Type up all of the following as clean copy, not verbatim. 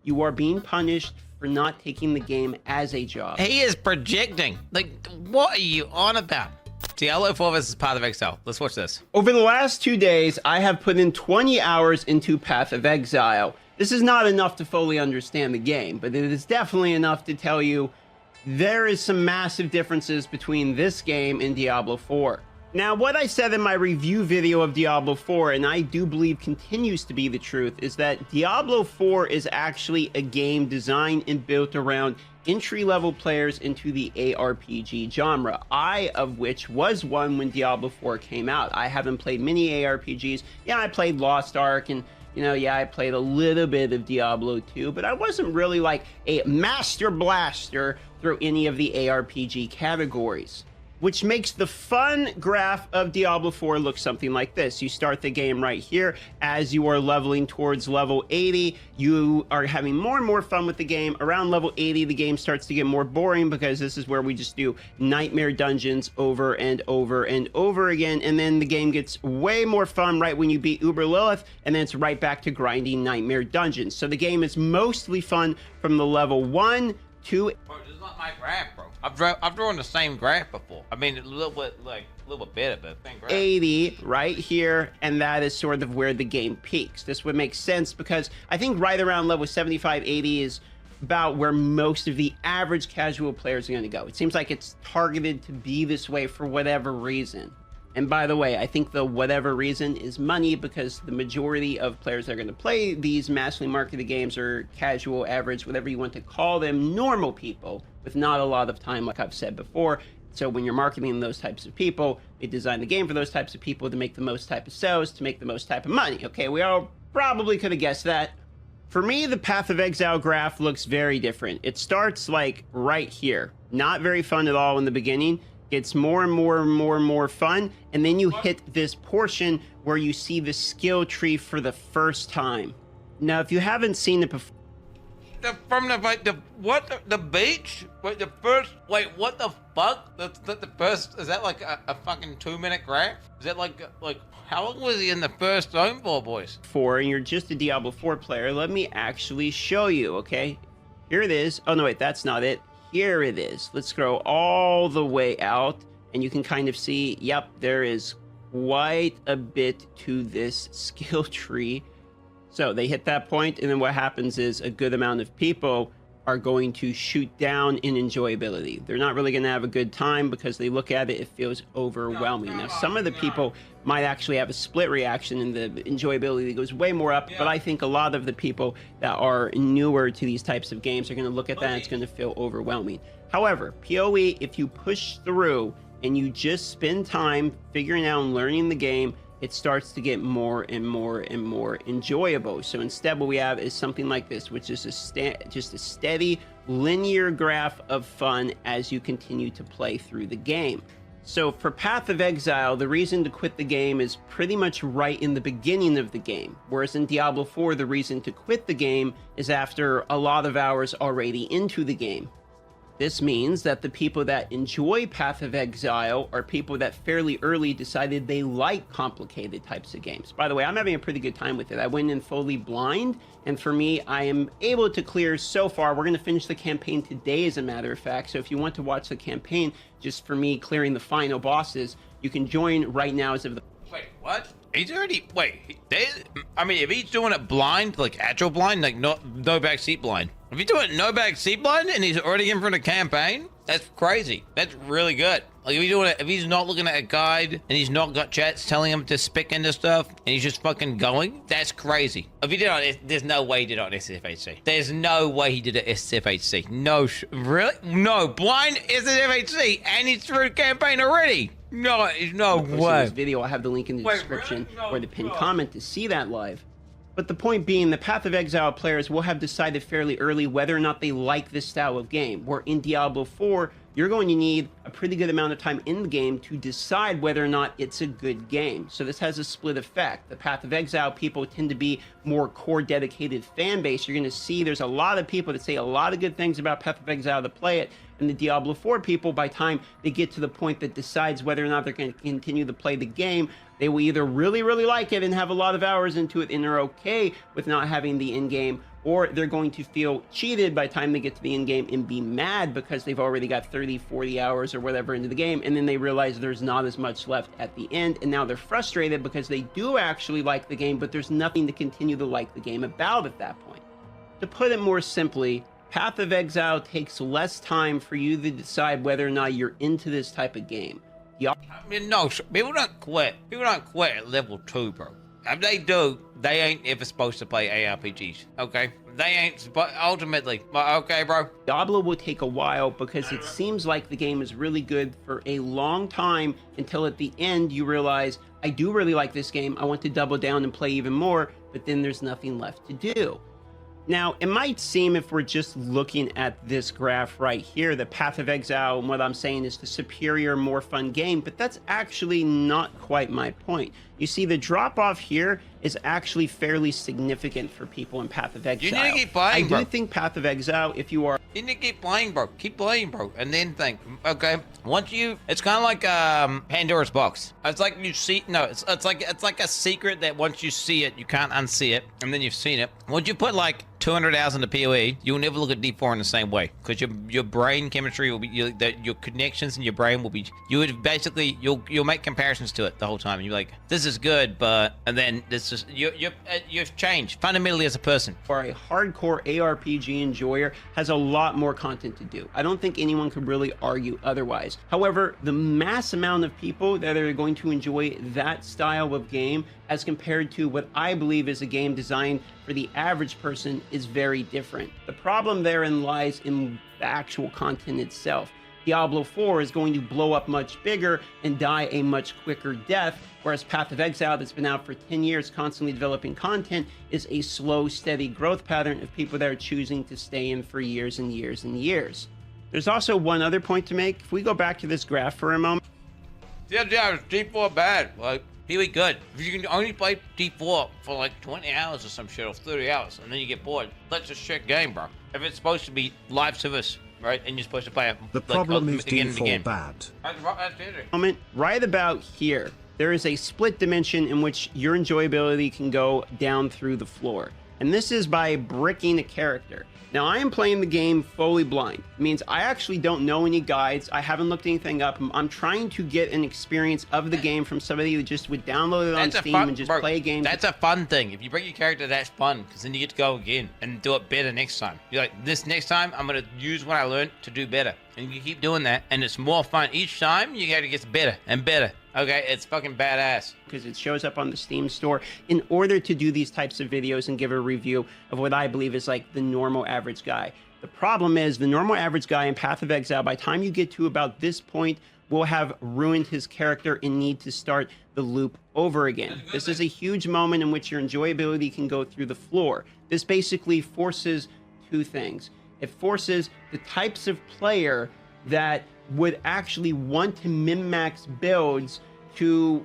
you are being punished for not taking the game as a job. He is projecting. Like, what are you on about? Diablo 4 versus Path of Exile. Let's watch this. Over the last 2 days, I have put in 20 hours into Path of Exile. This is not enough to fully understand the game, but it is definitely enough to tell you there is some massive differences between this game and Diablo 4. Now, what I said in my review video of Diablo 4, and I do believe continues to be the truth, is that Diablo 4 is actually a game designed and built around entry-level players into the ARPG genre, I of which was one when Diablo 4 came out. I haven't played many ARPGs. Yeah, I played Lost Ark, and yeah, I played a little bit of Diablo 2, but I wasn't really like a master blaster through any of the ARPG categories. Which makes the fun graph of Diablo 4 look something like this. You start the game right here. As you are leveling towards level 80, you are having more and more fun with the game. Around level 80, the game starts to get more boring because this is where we just do nightmare dungeons over and over and over again. And then the game gets way more fun right when you beat Uber Lilith, and then it's right back to grinding nightmare dungeons. So the game is mostly fun from the level 1 to... Bro, this is not my graph, bro. I've drawn the same graph before. I mean, a little bit better, but same graph. 80 right here, and that is sort of where the game peaks. This would make sense because I think right around level 75, 80 is about where most of the average casual players are going to go. It seems like it's targeted to be this way for whatever reason. And by the way, I think the whatever reason is money, because the majority of players that are going to play these massively marketed games are casual, average, whatever you want to call them, normal people with not a lot of time, like I've said before. So when you're marketing those types of people, they design the game for those types of people to make the most type of sales, to make the most type of money. Okay, we all probably could have guessed that. For me, the Path of Exile graph looks very different. It starts like right here. Not very fun at all in the beginning. Gets more and more and more and more fun, and then you hit this portion where you see the skill tree for the first time. Now, if you haven't seen it before, the beach? Wait, the first, wait, what the fuck? The first, is that like a fucking 2-minute graph? Is that like how long was he in the first zone for, boys? and you're just a Diablo 4 player, let me actually show you, okay? Here it is. Oh no, wait, that's not it. Here it is. Let's scroll all the way out, and you can kind of see, yep, there is quite a bit to this skill tree. So they hit that point, and then what happens is a good amount of people are going to shoot down in enjoyability. They're not really going to have a good time because they look at it, it feels overwhelming. Now, some of the people might actually have a split reaction, and the enjoyability goes way more up, but I think a lot of the people that are newer to these types of games are going to look at that and it's going to feel overwhelming. However, PoE, if you push through and you just spend time figuring out and learning the game, it starts to get more and more and more enjoyable. So instead what we have is something like this, which is just a steady linear graph of fun as you continue to play through the game. So for Path of Exile, the reason to quit the game is pretty much right in the beginning of the game, whereas in Diablo 4, the reason to quit the game is after a lot of hours already into the game. This means that the people that enjoy Path of Exile are people that fairly early decided they like complicated types of games. By the way, I'm having a pretty good time with it. I went in fully blind, and for me, I am able to clear so far. We're going to finish the campaign today, as a matter of fact. So if you want to watch the campaign, just for me clearing the final bosses, you can join right now as of the... Wait, what? He's already, I mean, if he's doing it blind, like actual blind, like no backseat blind. If he's doing no backseat blind and he's already in for the campaign, that's crazy. That's really good. Like if he's not looking at a guide and he's not got chats telling him to spick into stuff and he's just fucking going, that's crazy. If he did it, there's no way he did it on SFHC. There's no way he did it SFHC. No, really? No, blind SFHC and he's through the campaign already. No, there's no way. This video, I'll have the link in the description or the pinned comment to see that live. But the point being, the Path of Exile players will have decided fairly early whether or not they like this style of game, where in Diablo 4, you're going to need a pretty good amount of time in the game to decide whether or not it's a good game. So this has a split effect. The Path of Exile people tend to be more core dedicated fan base. You're going to see there's a lot of people that say a lot of good things about Path of Exile to play it, and the Diablo 4 people, by the time they get to the point that decides whether or not they're going to continue to play the game, they will either really, really like it and have a lot of hours into it and are okay with not having the in-game, or they're going to feel cheated by the time they get to the end game and be mad because they've already got 30, 40 hours or whatever into the game, and then they realize there's not as much left at the end, and now they're frustrated because they do actually like the game, but there's nothing to continue to like the game about at that point. To put it more simply, Path of Exile takes less time for you to decide whether or not you're into this type of game. I mean, no, people don't quit. People don't quit at level 2, bro. If they do, they ain't ever supposed to play ARPGs, okay? They ain't, but ultimately, okay, bro? Diablo will take a while because it seems like the game is really good for a long time until at the end you realize, I do really like this game, I want to double down and play even more, but then there's nothing left to do. Now, it might seem if we're just looking at this graph right here, that Path of Exile, and what I'm saying is the superior, more fun game, but that's actually not quite my point. You see, the drop-off here is actually fairly significant for people in Path of Exile. You need to keep playing, bro. I do think Path of Exile, if you are... You need to keep playing, bro. Keep playing, bro. And then think, okay, once you... It's kind of like Pandora's box. It's like you see... No, it's like a secret that once you see it, you can't unsee it, and then you've seen it. Once you put, like, 200 hours into PoE, you'll never look at D4 in the same way, because your brain chemistry will be... Your connections in your brain will be... You would basically... You'll make comparisons to it the whole time, and you're like, this is good, but... And then this is... You've changed fundamentally as a person. For a hardcore ARPG enjoyer, has a lot more content to do. I don't think anyone could really argue otherwise. However, the mass amount of people that are going to enjoy that style of game as compared to what I believe is a game designed for the average person is very different. The problem therein lies in the actual content itself. Diablo 4 is going to blow up much bigger and die a much quicker death, whereas Path of Exile, that's been out for 10 years constantly developing content, is a slow, steady growth pattern of people that are choosing to stay in for years and years and years. There's also one other point to make. If we go back to this graph for a moment. Yeah, it's D4 bad. Like, really good. If you can only play D4 for like 20 hours or some shit, or 30 hours, and then you get bored, that's a shit game, bro. If it's supposed to be live service, right, and you're supposed to play it the problem is D4 bad. Moment right about here, there is a split dimension in which your enjoyability can go down through the floor, and this is by bricking a character. Now, I am playing the game fully blind. It means I actually don't know any guides. I haven't looked anything up. I'm trying to get an experience of the game from somebody who just would download it on Steam and just play a game. That's a fun thing. If you break your character, that's fun, because then you get to go again and do it better next time. You're like, this next time, I'm going to use what I learned to do better. And you keep doing that, and it's more fun. Each time, you got to get better and better. Okay, it's fucking badass. Because it shows up on the Steam store in order to do these types of videos and give a review of what I believe is like the normal average guy. The problem is the normal average guy in Path of Exile, by the time you get to about this point, will have ruined his character and need to start the loop over again. This is a huge moment in which your enjoyability can go through the floor. This basically forces two things. It forces the types of player that would actually want to min-max builds to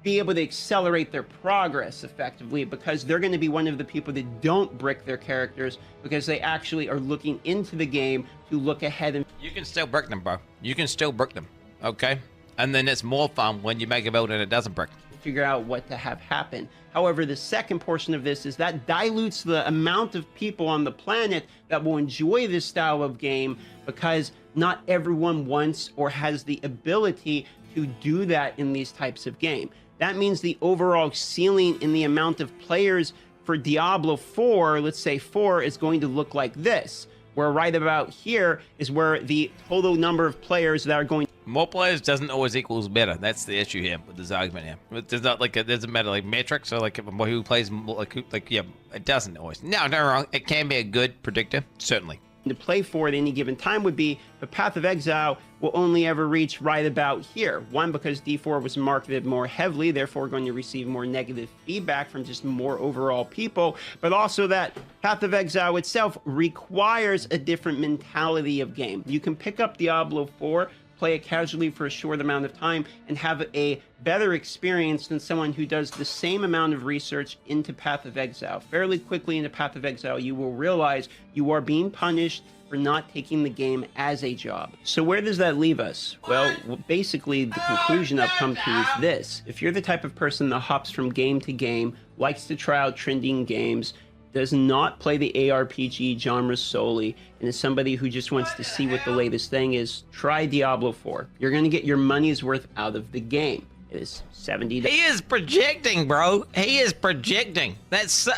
be able to accelerate their progress effectively, because they're going to be one of the people that don't brick their characters because they actually are looking into the game to look ahead. And you can still brick them, bro. You can still brick them, okay? And then it's more fun when you make a build and it doesn't brick. Figure out what to have happen. However, the second portion of this is that dilutes the amount of people on the planet that will enjoy this style of game, because not everyone wants or has the ability to do that in these types of game. That means the overall ceiling in the amount of players for Diablo 4, let's say 4, is going to look like this, where right about here is where the total number of players that are going. More players doesn't always equals better. That's the issue here with this argument here. There's not like it doesn't matter like metrics, or like who plays more, like yeah, it doesn't always. No, no wrong. It can be a good predictor, certainly. To play for at any given time would be, but Path of Exile will only ever reach right about here. One, because D4 was marketed more heavily, therefore going to receive more negative feedback from just more overall people, but also that Path of Exile itself requires a different mentality of game. You can pick up Diablo 4, play it casually for a short amount of time, and have a better experience than someone who does the same amount of research into Path of Exile. Fairly quickly into Path of Exile, you will realize you are being punished for not taking the game as a job. So where does that leave us? Well, basically the conclusion I've come to is this. If you're the type of person that hops from game to game, likes to try out trending games, does not play the ARPG genre solely, and is somebody who just wants to see what the latest thing is, try Diablo 4. You're going to get your money's worth out of the game. It is $70. He is projecting, bro. He is projecting. That's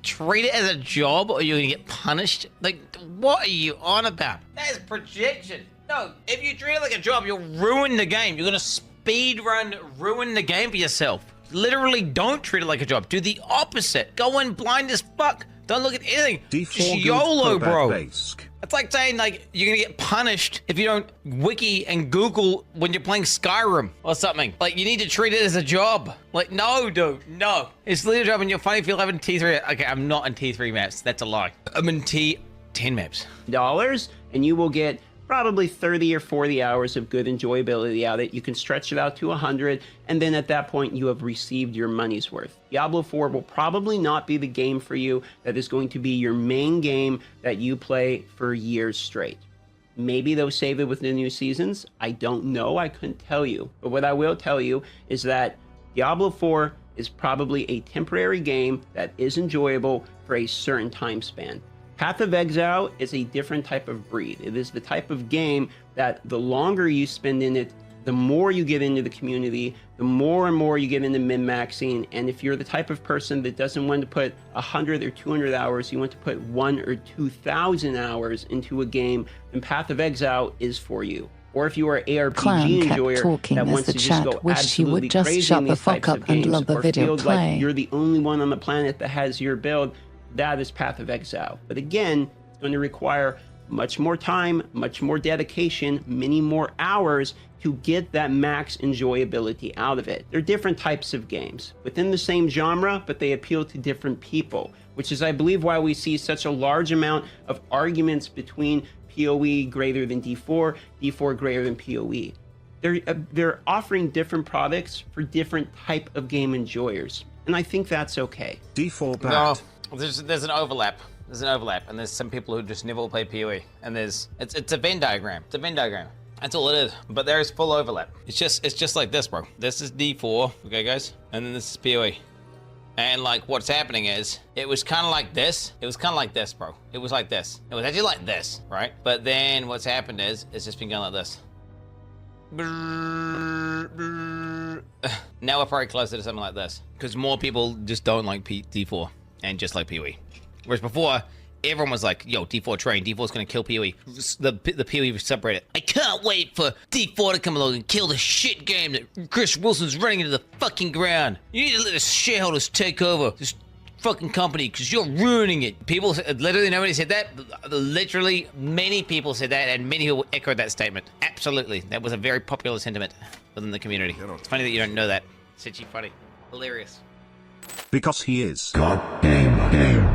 treat it as a job or you're gonna get punished. Like, what are you on about? That is projection. No, if you treat it like a job, you'll ruin the game. You're gonna speed run, ruin the game for yourself. Literally, don't treat it like a job. Do the opposite. Go in blind as fuck. Don't look at anything. Just YOLO, bro. It's like saying, like, you're gonna get punished if you don't wiki and Google when you're playing Skyrim or something. Like, you need to treat it as a job. Like, no, dude, no. It's literally a job, and you're funny if you're in T3. Okay, I'm not in T3 maps. That's a lie. I'm in T10 maps. Dollars, and you will get probably 30 or 40 hours of good enjoyability out of it. You can stretch it out to 100, and then at that point, you have received your money's worth. Diablo 4 will probably not be the game for you that is going to be your main game that you play for years straight. Maybe they'll save it with the new seasons. I don't know. I couldn't tell you. But what I will tell you is that Diablo 4 is probably a temporary game that is enjoyable for a certain time span. Path of Exile is a different type of breed. It is the type of game that the longer you spend in it, the more you get into the community, the more and more you get into min-maxing. And if you're the type of person that doesn't want to put 100 or 200 hours, you want to put 1,000 or 2,000 hours into a game, then Path of Exile is for you. Or if you are an ARPG enjoyer that wants to just go absolutely crazy in these types of games, or feels like you're the only one on the planet that has your build, that is Path of Exile. But again, it's going to require much more time, much more dedication, many more hours to get that max enjoyability out of it. They're different types of games within the same genre, but they appeal to different people, which is, I believe, why we see such a large amount of arguments between PoE greater than D4, D4 greater than PoE. They're offering different products for different type of game enjoyers, and I think that's okay. D4 bad. No. There's an overlap. There's an overlap, and there's some people who just never will play PoE, and it's a Venn diagram. It's a Venn diagram. That's all it is. But there is full overlap. It's just like this, bro. This is D4, okay, guys, and then this is PoE. And like what's happening is, it was kind of like this. It was kind of like this, bro. It was like this. It was actually like this, right? But then what's happened is, it's just been going like this. Now we're probably closer to something like this, because more people just don't like D4. And just like PoE. Whereas before, everyone was like, yo, D4 train, D4's gonna kill PoE. The PoE was separated. I can't wait for D4 to come along and kill the shit game that Chris Wilson's running into the fucking ground. You need to let the shareholders take over this fucking company because you're ruining it. People, literally nobody said that. Literally many people said that, and many people echoed that statement. Absolutely. That was a very popular sentiment within the community. It's funny that you don't know that. It's actually funny. Hilarious. Because he is. God damn game.